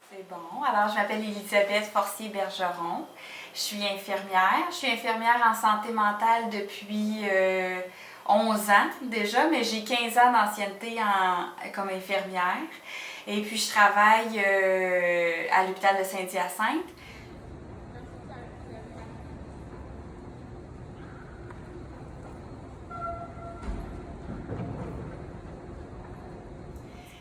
C'est bon. Alors, je m'appelle Élisabeth Forcier-Bergeron. Je suis infirmière. Je suis infirmière en santé mentale depuis 11 ans déjà, mais j'ai 15 ans d'ancienneté comme infirmière. Et puis, je travaille à l'hôpital de Saint-Hyacinthe.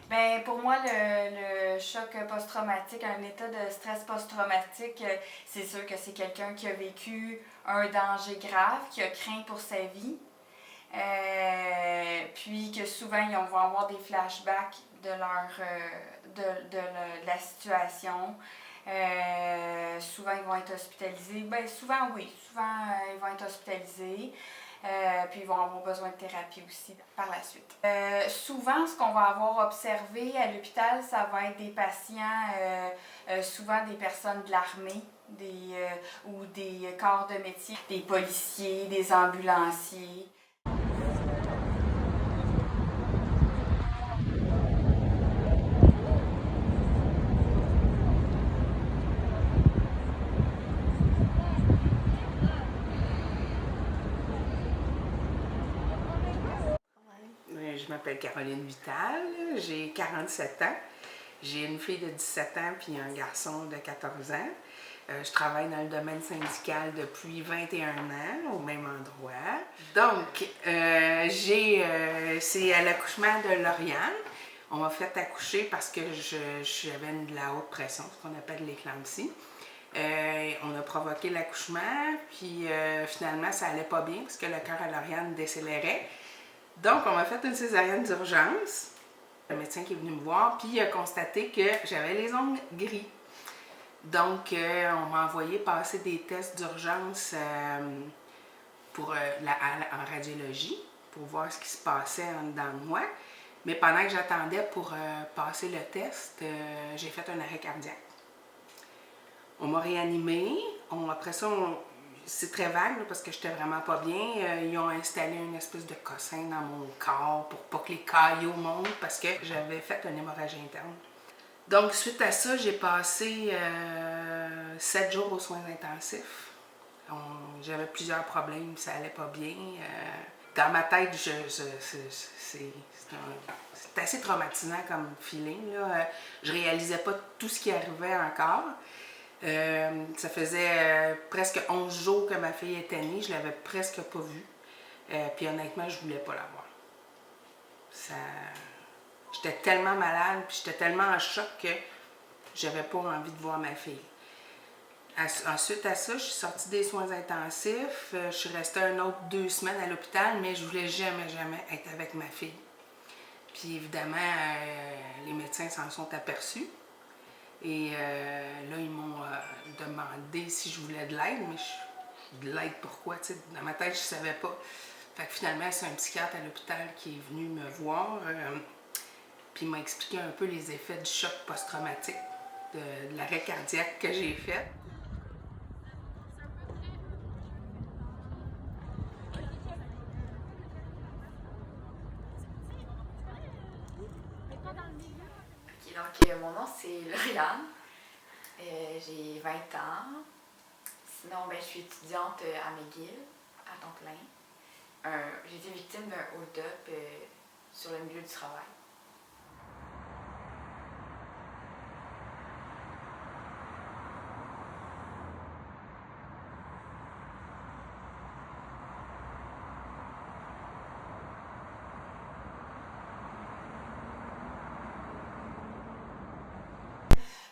Ben, pour moi, le choc post-traumatique, un état de stress post-traumatique, c'est sûr que c'est quelqu'un qui a vécu un danger grave, qui a craint pour sa vie, puis que souvent ils vont avoir des flashbacks de la situation. Souvent ils vont être hospitalisés. Ben, souvent oui, souvent ils vont être hospitalisés. Puis ils vont avoir besoin de thérapie aussi par la suite. Souvent, ce qu'on va avoir observé à l'hôpital, ça va être des patients, souvent des personnes de l'armée ou des corps de métier, des policiers, des ambulanciers. Je m'appelle Caroline Vital, j'ai 47 ans. J'ai une fille de 17 ans puis un garçon de 14 ans. Je travaille dans le domaine syndical depuis 21 ans, au même endroit. Donc, c'est à l'accouchement de Lauriane. On m'a fait accoucher parce que j'avais de la haute pression, ce qu'on appelle l'éclampsie. On a provoqué l'accouchement, puis finalement, ça allait pas bien parce que le cœur à Lauriane décélérait. Donc, on m'a fait une césarienne d'urgence. Le médecin qui est venu me voir, puis il a constaté que j'avais les ongles gris. Donc, on m'a envoyé passer des tests d'urgence en radiologie pour voir ce qui se passait en dedans de moi. Mais pendant que j'attendais pour passer le test, j'ai fait un arrêt cardiaque. On m'a réanimée. Après ça, c'est très vague là, parce que j'étais vraiment pas bien. Ils ont installé une espèce de cossin dans mon corps pour pas que les caillots montent parce que j'avais fait une hémorragie interne. Donc, suite à ça, j'ai passé 7 jours aux soins intensifs. J'avais plusieurs problèmes, ça allait pas bien. Dans ma tête, c'est assez traumatisant comme feeling. Là. Je réalisais pas tout ce qui arrivait encore. Ça faisait presque 11 jours que ma fille était née, je l'avais presque pas vue. Puis honnêtement, je voulais pas la voir. J'étais tellement malade, puis j'étais tellement en choc que j'avais pas envie de voir ma fille. Ensuite à ça, je suis sortie des soins intensifs. Je suis restée un autre 2 semaines à l'hôpital, mais je voulais jamais être avec ma fille. Puis évidemment, les médecins s'en sont aperçus. Et là, ils m'ont demandé si je voulais de l'aide, mais de l'aide pourquoi? T'sais, dans ma tête, je ne savais pas. Fait que finalement, c'est un psychiatre à l'hôpital qui est venu me voir, puis il m'a expliqué un peu les effets du choc post-traumatique, de l'arrêt cardiaque que j'ai fait. Okay, donc, mon nom, c'est Lauriane. J'ai 20 ans. Sinon, ben, je suis étudiante à McGill, à temps plein. J'ai été victime d'un hold-up sur le milieu du travail.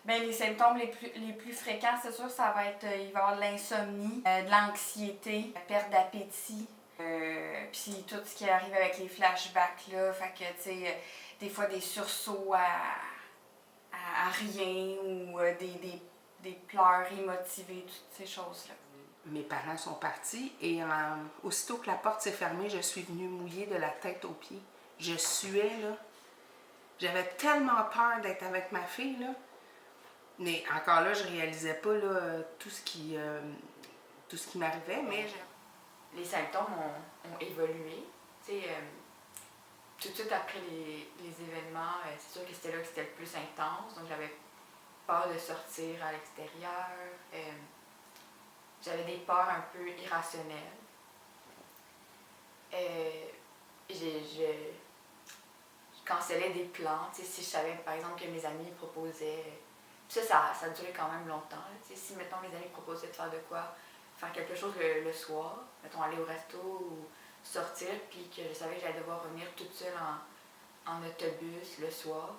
Ben, les symptômes les plus fréquents, c'est sûr, ça va être, il va y avoir de l'insomnie, de l'anxiété, la perte d'appétit, puis tout ce qui arrive avec les flashbacks, là, fait que, tu sais, des fois des sursauts à rien ou des pleurs immotivés, toutes ces choses-là. Mes parents sont partis et aussitôt que la porte s'est fermée, je suis venue mouiller de la tête aux pieds. Je suais, là. J'avais tellement peur d'être avec ma fille, là. Mais encore là, je réalisais pas là, tout ce qui m'arrivait, mais les symptômes ont évolué. Tout de suite après les événements, c'est sûr que c'était là que c'était le plus intense. Donc j'avais peur de sortir à l'extérieur. J'avais des peurs un peu irrationnelles. Je cancellais des plans. Si je savais, par exemple, que mes amis proposaient... Ça a duré quand même longtemps. Si, mettons, mes amis proposaient de faire de quoi, faire quelque chose le soir, mettons, aller au resto ou sortir, puis que je savais que j'allais devoir revenir toute seule en autobus le soir,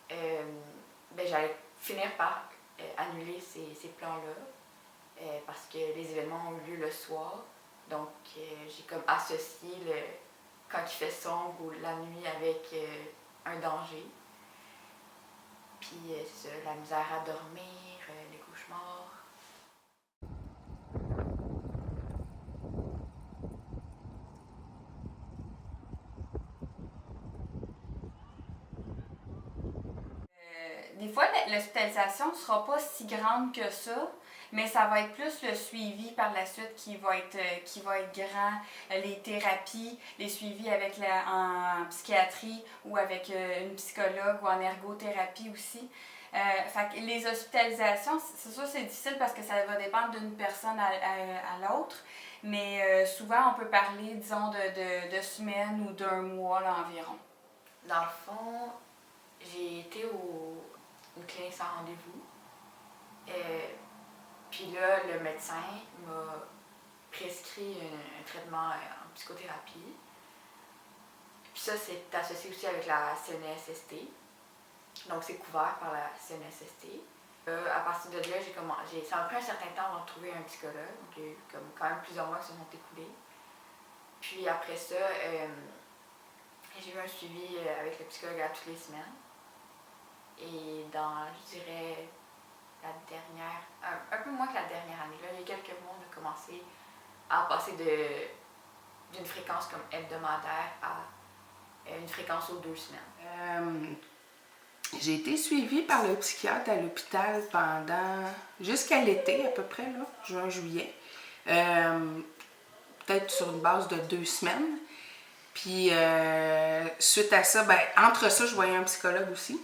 j'allais finir par annuler ces plans-là parce que les événements ont eu lieu le soir. Donc, j'ai comme associé quand il fait sombre ou la nuit avec un danger. Puis, c'est ça, la misère à dormir, les cauchemars. Des fois, l'hospitalisation ne sera pas si grande que ça, mais ça va être plus le suivi par la suite qui va être grand. Les thérapies, les suivis en psychiatrie ou avec une psychologue ou en ergothérapie aussi. Fait que les hospitalisations, c'est sûr c'est difficile parce que ça va dépendre d'une personne à l'autre, mais souvent on peut parler, disons, de semaines ou d'un mois là, environ. Dans le fond, j'ai été une clinique sans rendez-vous. Puis là, le médecin m'a prescrit un traitement en psychothérapie. Puis ça, c'est associé aussi avec la CNESST. Donc, c'est couvert par la CNESST. À partir de là, ça m'a pris un certain temps avant de trouver un psychologue. Donc, il y a eu quand même plusieurs mois qui se sont écoulés. Puis après ça, j'ai eu un suivi avec le psychologue à toutes les semaines. Et dans, je dirais, la dernière, un peu moins que la dernière année, là, il y a quelques mois, on a commencé à passer d'une fréquence comme hebdomadaire à une fréquence aux 2 semaines. J'ai été suivie par le psychiatre à l'hôpital jusqu'à l'été à peu près, là, juin-juillet. Peut-être sur une base de 2 semaines. Puis suite à ça, entre ça, je voyais un psychologue aussi.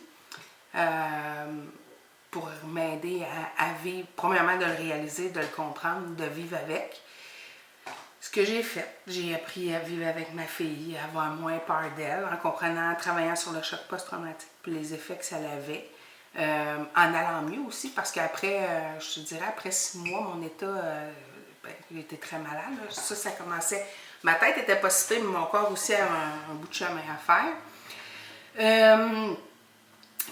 Pour m'aider à vivre, premièrement de le réaliser, de le comprendre, de vivre avec. Ce que j'ai fait, j'ai appris à vivre avec ma fille, à avoir moins peur d'elle, en comprenant, en travaillant sur le choc post-traumatique, puis les effets que ça avait, en allant mieux aussi, parce qu'après, je te dirais, après 6 mois, mon état, j'étais très malade. Là. Ça commençait, ma tête était pas si pire, mais mon corps aussi avait un bout de chemin à faire.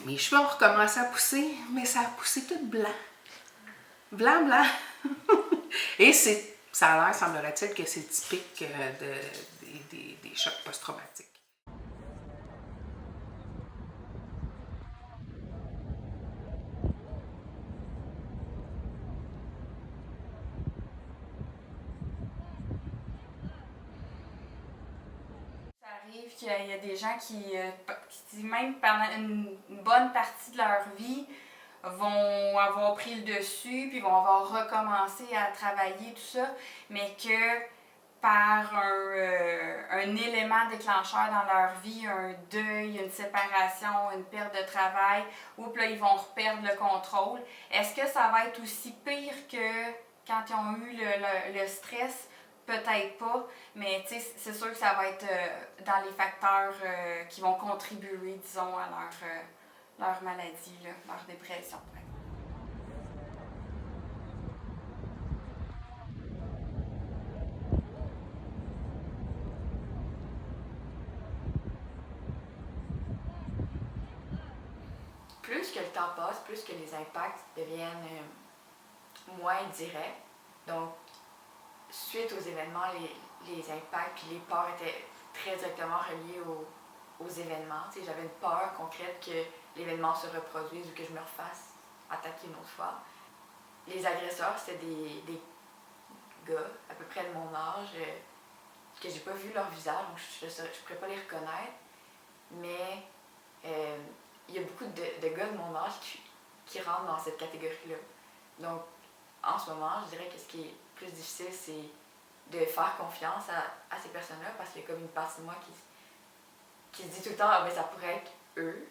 Mes cheveux ont recommencé à pousser, mais ça a poussé tout blanc. Blanc, blanc. Et ça a l'air, semblerait-il, que c'est typique des chocs post-traumatiques. Ça arrive qu'il y a des gens qui même pendant une bonne partie de leur vie, vont avoir pris le dessus, puis vont avoir recommencé à travailler, tout ça, mais que par un élément déclencheur dans leur vie, un deuil, une séparation, une perte de travail, oups, là, ils vont reperdre le contrôle. Est-ce que ça va être aussi pire que quand ils ont eu le stress? Peut-être pas, mais c'est sûr que ça va être dans les facteurs qui vont contribuer, disons, à leur maladie, là, leur dépression. Plus que le temps passe, plus que les impacts deviennent moins directs. Donc, suite aux événements, les impacts et les peurs étaient très directement reliés aux événements. J'avais une peur concrète que l'événement se reproduise ou que je me refasse attaquer une autre fois. Les agresseurs, c'était des gars à peu près de mon âge que j'ai pas vu leur visage, donc je pourrais pas les reconnaître. Mais il y a beaucoup de gars de mon âge qui rentrent dans cette catégorie-là. Donc, en ce moment, je dirais que ce qui est plus difficile, c'est de faire confiance à ces personnes-là parce qu'il y a comme une partie de moi qui se dit tout le temps, ah, ben, ça pourrait être eux.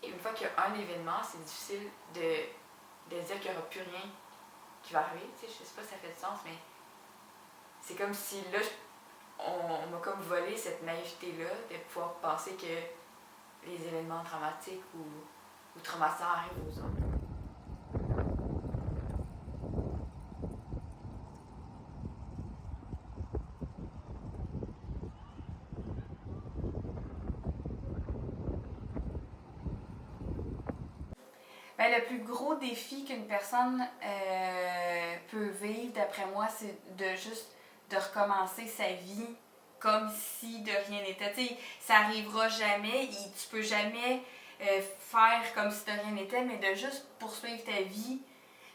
une fois qu'il y a un événement, c'est difficile de dire qu'il n'y aura plus rien qui va arriver. Tu sais, je sais pas si ça fait du sens, mais c'est comme si là, on m'a comme volé cette naïveté-là de pouvoir penser que les événements dramatiques ou traumatisants arrivent aux autres. Ben, le plus gros défi qu'une personne peut vivre, d'après moi, c'est de recommencer sa vie comme si de rien n'était. Tu sais, ça arrivera jamais, tu peux jamais faire comme si de rien n'était, mais de juste poursuivre ta vie,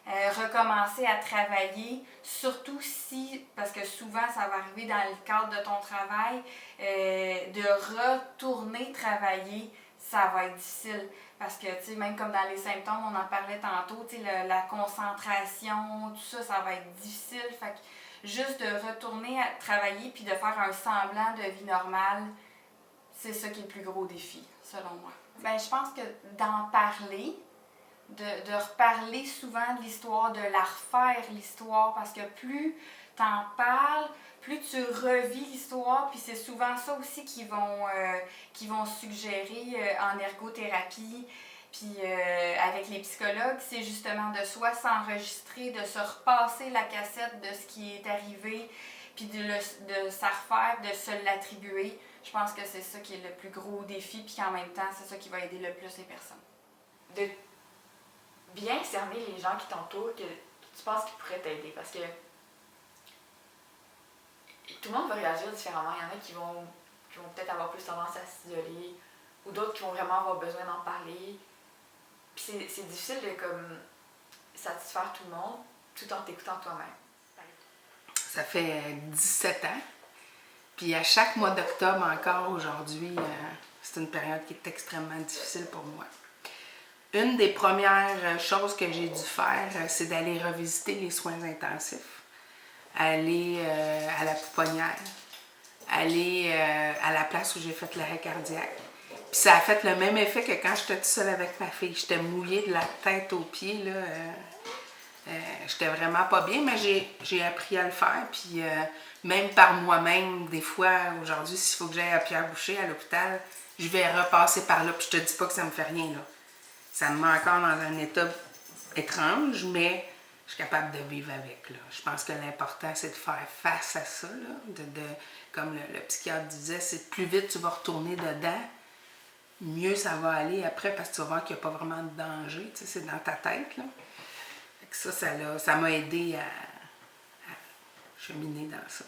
recommencer à travailler, surtout si, parce que souvent ça va arriver dans le cadre de ton travail, de retourner travailler, ça va être difficile. Parce que, tu sais, même comme dans les symptômes, on en parlait tantôt, tu sais, la concentration, tout ça, ça va être difficile. Fait que juste de retourner à travailler puis de faire un semblant de vie normale, c'est ça qui est le plus gros défi, selon moi. Ben, je pense que d'en parler, de reparler souvent de l'histoire, de la refaire l'histoire, parce que plus t'en parles, plus tu revis l'histoire, puis c'est souvent ça aussi qu'ils vont suggérer en ergothérapie, puis avec les psychologues, c'est justement de soit s'enregistrer, de se repasser la cassette de ce qui est arrivé, puis de s'en refaire, de se l'attribuer. Je pense que c'est ça qui est le plus gros défi, puis qu'en même temps, c'est ça qui va aider le plus les personnes. De bien cerner les gens qui t'entourent, que tu penses qu'ils pourraient t'aider, parce que tout le monde va réagir différemment. Il y en a qui vont peut-être avoir plus tendance à s'isoler, ou d'autres qui vont vraiment avoir besoin d'en parler. Puis c'est difficile de comme satisfaire tout le monde tout en t'écoutant toi-même. Ça fait 17 ans. Puis à chaque mois d'octobre encore aujourd'hui, c'est une période qui est extrêmement difficile pour moi. Une des premières choses que j'ai dû faire, c'est d'aller revisiter les soins intensifs. Aller à la pouponnière, aller à la place où j'ai fait l'arrêt cardiaque. Puis ça a fait le même effet que quand j'étais toute seule avec ma fille. J'étais mouillée de la tête aux pieds, là. J'étais vraiment pas bien, mais j'ai appris à le faire. Puis même par moi-même, des fois, aujourd'hui, s'il faut que j'aille à Pierre-Boucher, à l'hôpital, je vais repasser par là. Puis je te dis pas que ça me fait rien, là. Ça me met encore dans un état étrange, mais je suis capable de vivre avec. Là. Je pense que l'important, c'est de faire face à ça. Là, comme le psychiatre disait, c'est plus vite tu vas retourner dedans, mieux ça va aller après, parce que tu vas voir qu'il n'y a pas vraiment de danger. Tu sais, c'est dans ta tête. Là. Ça m'a aidé à cheminer dans ça.